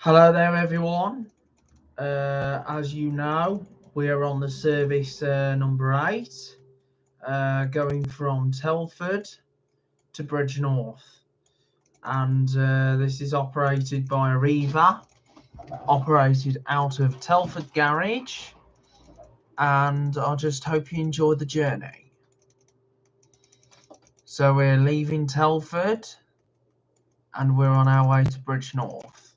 Hello there, everyone. As you know, we are on the service number 8, going from Telford to Bridgnorth, and this is operated by ARR8, operated out of Telford Garage, and I just hope you enjoy the journey. So we're leaving Telford, and we're on our way to Bridgnorth.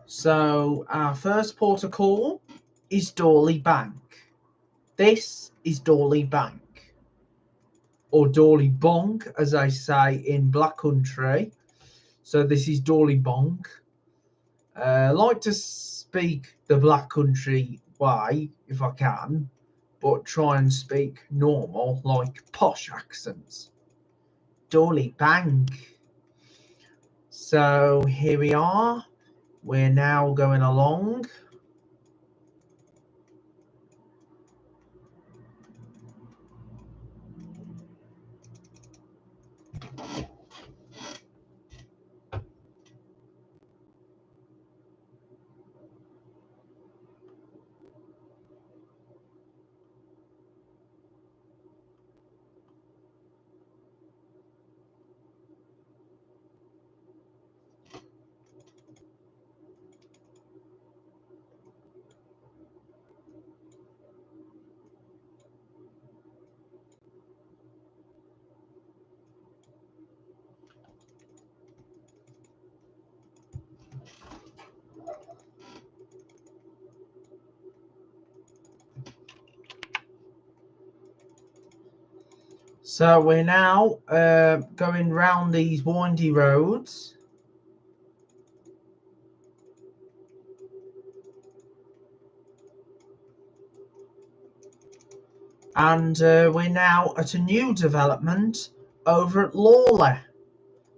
So our first port of call is Dawley Bank. This is Dawley Bank, or Dawley Bonk, as I say in Black Country. So this is Dawley Bonk. I like to speak the Black Country way if I can, but try and speak normal, like posh accents. Dawley Bank. So here we are. We're now going along. So we're now going round these windy roads. And we're now at a new development over at Lawley.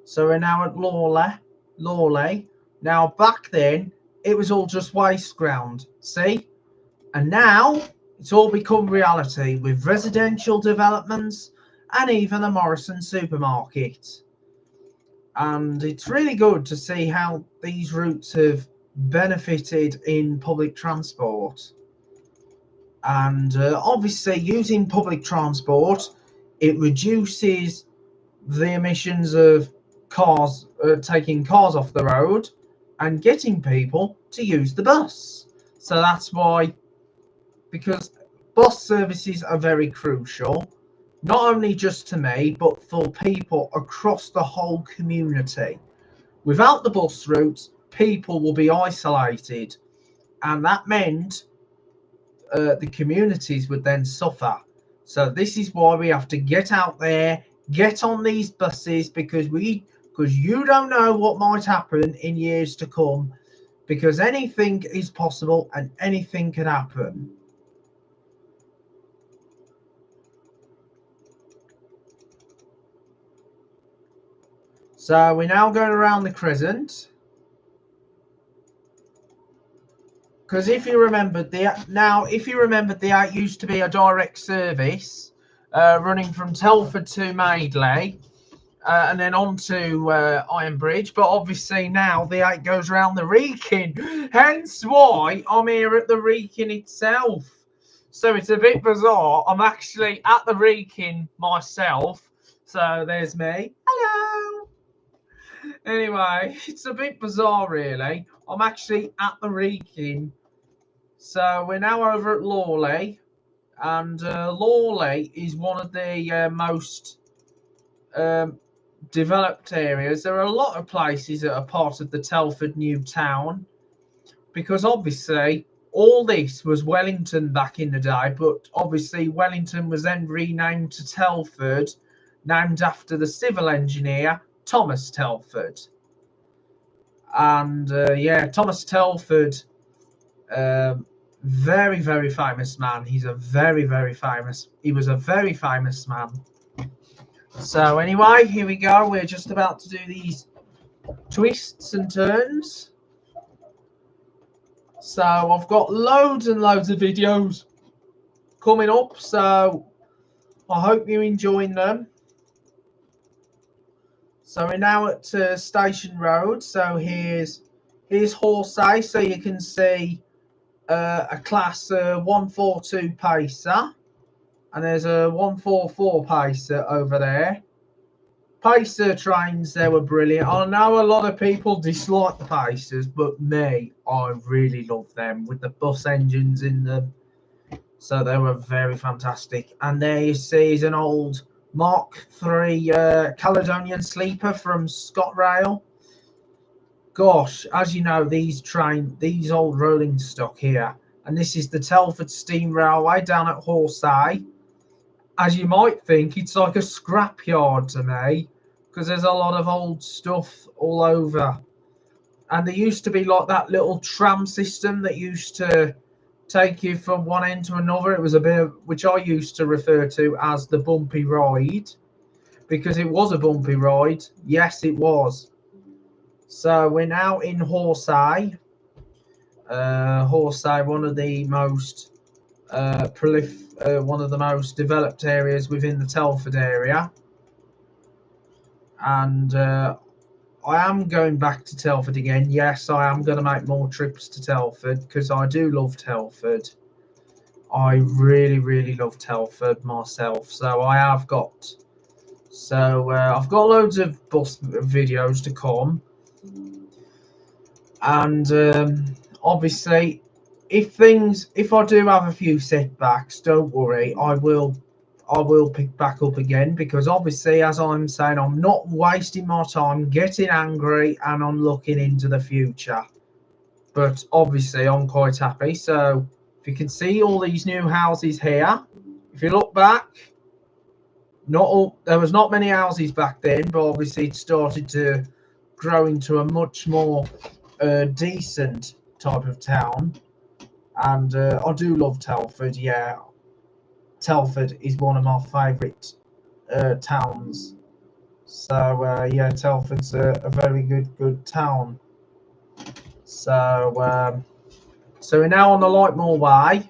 So we're now at Lawley. Now back then, it was all just waste ground, see? And now it's all become reality with residential developments and even a Morrison supermarket. And it's really good to see how these routes have benefited in public transport. And obviously using public transport, it reduces the emissions of cars, taking cars off the road and getting people to use the bus. So that's why, because bus services are very crucial, not only just to me, but for people across the whole community. Without the bus routes, people will be isolated, and that meant the communities would then suffer. So this is why we have to get out there, get on these buses, because you don't know what might happen in years to come, because anything is possible and anything can happen. So we're now going around the crescent. Because if you remember, the 8 used to be a direct service running from Telford to Madeley and then on to Ironbridge. But obviously now the 8 goes around the Wrekin. Hence why I'm here at the Wrekin itself. So it's a bit bizarre. I'm actually at the Wrekin myself. So there's me. Hello. Anyway, it's a bit bizarre, really. I'm actually at the Wrekin. So we're now over at Lawley, and Lawley is one of the most developed areas. There are a lot of places that are part of the Telford new town, because obviously all this was Wellington back in the day, but obviously Wellington was then renamed to Telford, named after the civil engineer Thomas Telford. And yeah, Thomas Telford very, very famous man. He was a very famous man. So anyway, here we go. We're just about to do these twists and turns. So I've got loads and loads of videos coming up, so I hope you're enjoying them. So we're now at Station Road. So here's Horsey, so you can see a class 142 pacer, and there's a 144 pacer over there. Pacer trains, they were brilliant. I know a lot of people dislike the Pacers, but me, I really love them with the bus engines in them. So they were very fantastic. And there you see is an old Mark III Caledonian Sleeper from ScotRail. Gosh, as you know, these old rolling stock here. And this is the Telford Steam Railway down at Horsey. As you might think, it's like a scrapyard to me, because there's a lot of old stuff all over. And there used to be like that little tram system that used to take you from one end to another. It was a bit of, which I used to refer to as the bumpy ride, because it was a bumpy ride. Yes, it was. So we're now in Horsey. Horsey, one of the most one of the most developed areas within the Telford area. And I am going back to Telford again. Yes, I am going to make more trips to Telford because I do love Telford. I really love Telford myself. So I've got loads of bus videos to come. And obviously, if I do have a few setbacks, don't worry, I will pick back up again, because obviously, as I'm saying, I'm not wasting my time getting angry, and I'm looking into the future. But obviously, I'm quite happy. So if you can see all these new houses here, if you look back, there was not many houses back then, but obviously it started to grow into a much more decent type of town. And I do love Telford. Yeah, Telford is one of my favourite towns. So yeah, Telford's a very good town. So so we're now on the Lightmoor Way,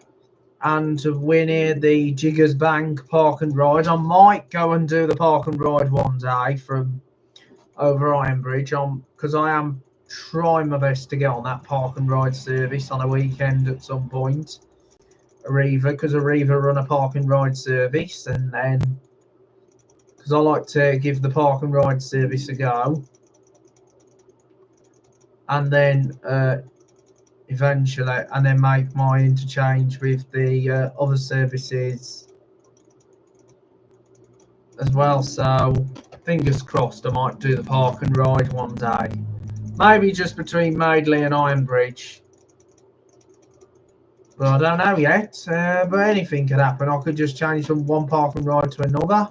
and we're near the Jiggers Bank Park and Ride. I might go and do the Park and Ride one day from over Ironbridge, because I am trying my best to get on that Park and Ride service on a weekend at some point. Because Arriva run a Park and Ride service, and then because I like to give the Park and Ride service a go, and then eventually, and then make my interchange with the other services as well. So fingers crossed, I might do the Park and Ride one day, maybe just between Madeley and Ironbridge. But I don't know yet. But anything could happen. I could just change from one Park and Ride to another.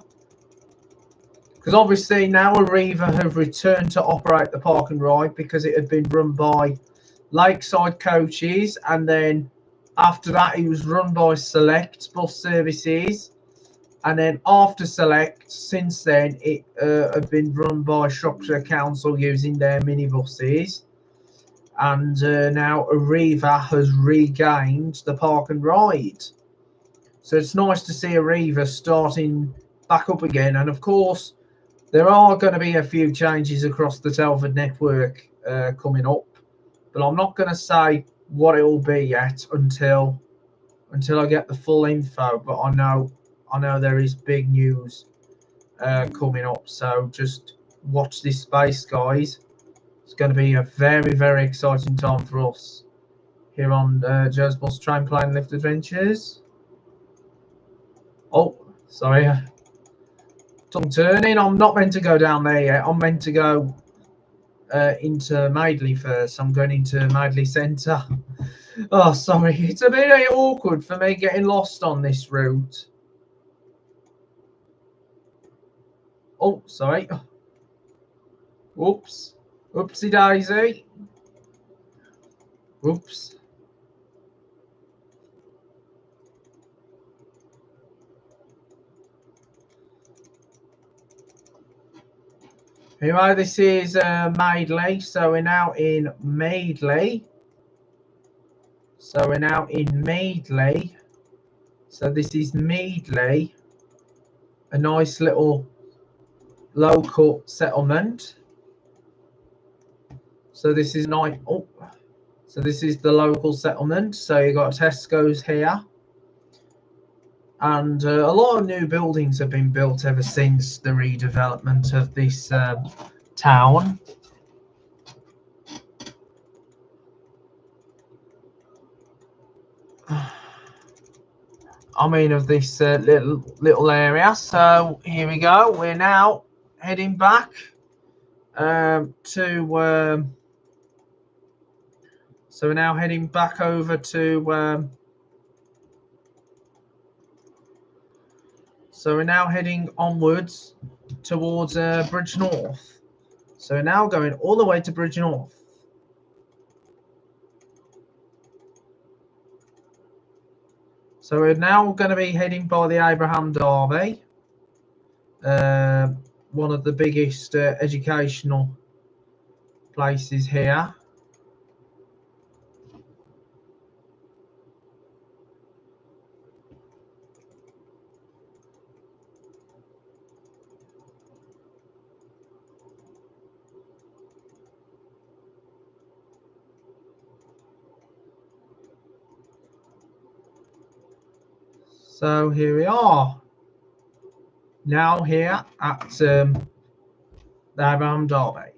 Because obviously now Arriva have returned to operate the Park and Ride, because it had been run by Lakeside Coaches, and then after that it was run by Select Bus Services, and then after Select, since then it had been run by Shropshire Council using their minibuses. And now Arriva has regained the Park and Ride. So it's nice to see Arriva starting back up again. And of course, there are going to be a few changes across the Telford network coming up. But I'm not going to say what it will be yet until I get the full info. But I know there is big news coming up. So just watch this space, guys. It's going to be a very exciting time for us here on Joe's Bus Train Plane Lift Adventures. Oh, sorry. Tongue turning. I'm not meant to go down there yet. I'm meant to go into Madeley first. I'm going into Madeley Centre. Oh, sorry. It's a bit awkward for me getting lost on this route. Oh, sorry. Whoops. Oopsie daisy. Oops. Anyway, this is Madeley, so we're now in Madeley. So we're now in Madeley. So this is Madeley, a nice little local settlement. So this is nice. Oh, so this is the local settlement. So you got Tesco's here, and a lot of new buildings have been built ever since the redevelopment of this town. I mean, of this little area. So here we go. We're now heading back to. So we're now heading back over to. So we're now heading onwards towards Bridgnorth. So we're now going all the way to Bridgnorth. So we're now going to be heading by the Abraham Derby, one of the biggest educational places here. So here we are, now here at the Abraham Derby.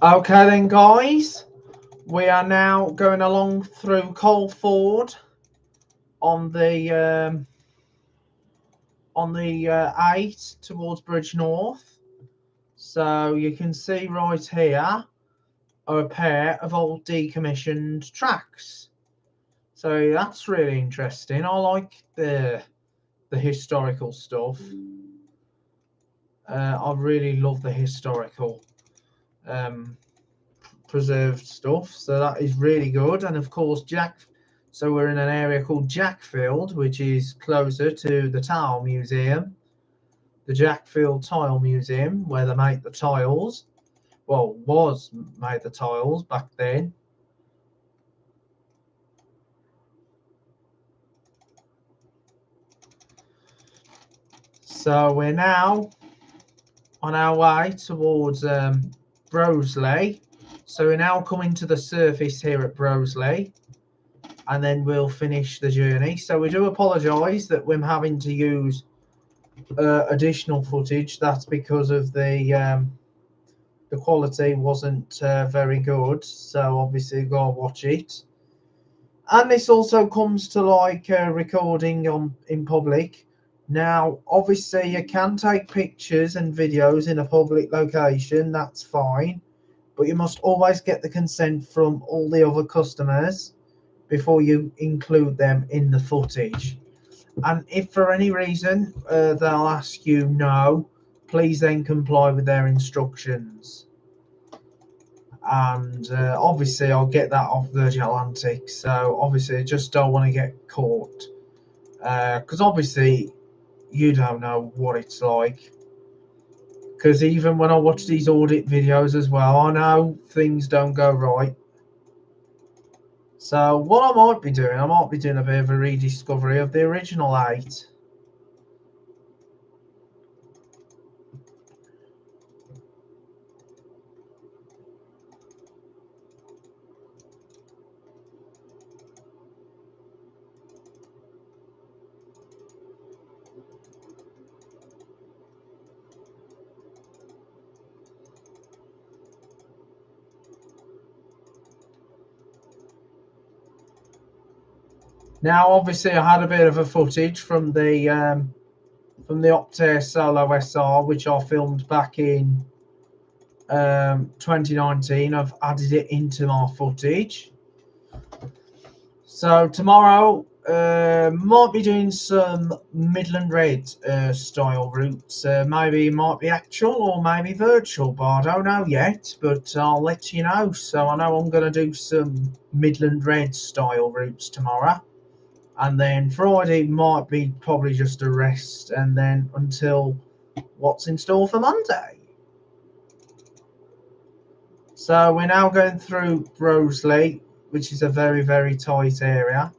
Okay then, guys, we are now going along through Telford on the 8 towards Bridgnorth. So you can see right here are a pair of old decommissioned tracks. So that's really interesting. I like the historical stuff. I really love the historical preserved stuff, so that is really good. And of course, so we're in an area called Jackfield, which is closer to the Tile Museum, the Jackfield Tile Museum, where they make the tiles. Well, made the tiles back then. So we're now on our way towards Broseley. So we're now coming to the surface here at Broseley, and then we'll finish the journey. So we do apologise that we're having to use additional footage. That's because of the quality wasn't very good. So obviously go watch it. And this also comes to like recording in public. Now, obviously, you can take pictures and videos in a public location. That's fine, but you must always get the consent from all the other customers before you include them in the footage. And if for any reason they'll ask you no, please then comply with their instructions. And obviously I'll get that off Virgin Atlantic, so obviously I just don't want to get caught, because obviously you don't know what it's like, because even when I watch these audit videos as well, I know things don't go right. So what I might be doing a bit of a rediscovery of the original 8. Now, obviously, I had a bit of a footage from the Optare Solo SR, which I filmed back in 2019. I've added it into my footage. So tomorrow, might be doing some Midland Red style routes. Maybe it might be actual or maybe virtual, but I don't know yet. But I'll let you know. So I know I'm going to do some Midland Red style routes tomorrow. And then Friday might be probably just a rest, and then until what's in store for Monday. So we're now going through Broseley, which is a very, very tight area.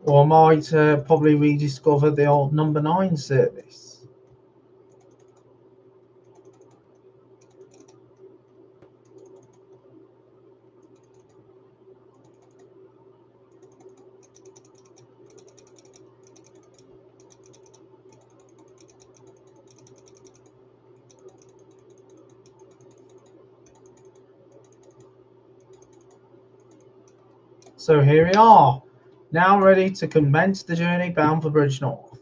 Or I might probably rediscover the old number 9 service. So here we are, now ready to commence the journey bound for Bridgnorth.